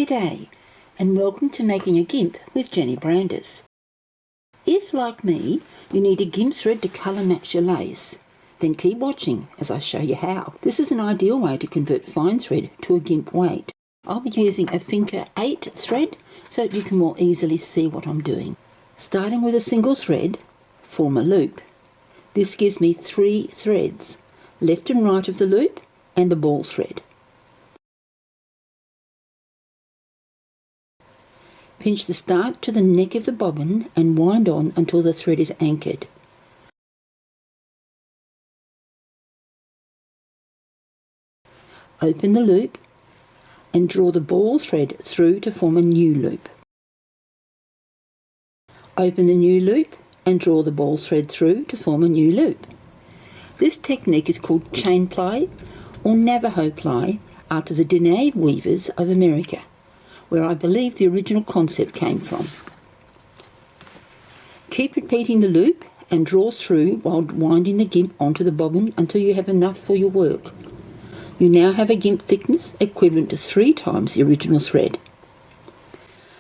G'day, and welcome to Making a Gimp with Jenny Brandis. If, like me, you need a gimp thread to colour match your lace, then keep watching as I show you how. This is an ideal way to convert fine thread to a gimp weight. I'll be using a Finker 8 thread so that you can more easily see what I'm doing. Starting with a single thread, form a loop. This gives me 3 threads, left and right of the loop and the ball thread. Pinch the start to the neck of the bobbin and wind on until the thread is anchored. Open the loop and draw the ball thread through to form a new loop. Open the new loop and draw the ball thread through to form a new loop. This technique is called Chain Ply or Navaho Ply after the Dene weavers of America, where I believe the original concept came from. Keep repeating the loop and draw through while winding the gimp onto the bobbin until you have enough for your work. You now have a gimp thickness equivalent to 3 times the original thread.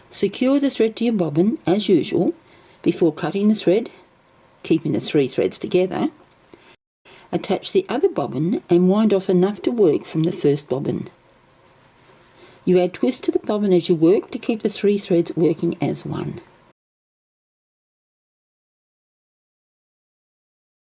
Secure the thread to your bobbin as usual before cutting the thread, keeping the 3 threads together. Attach the other bobbin and wind off enough to work from the first bobbin. You add twists to the bobbin as you work to keep the 3 threads working as one.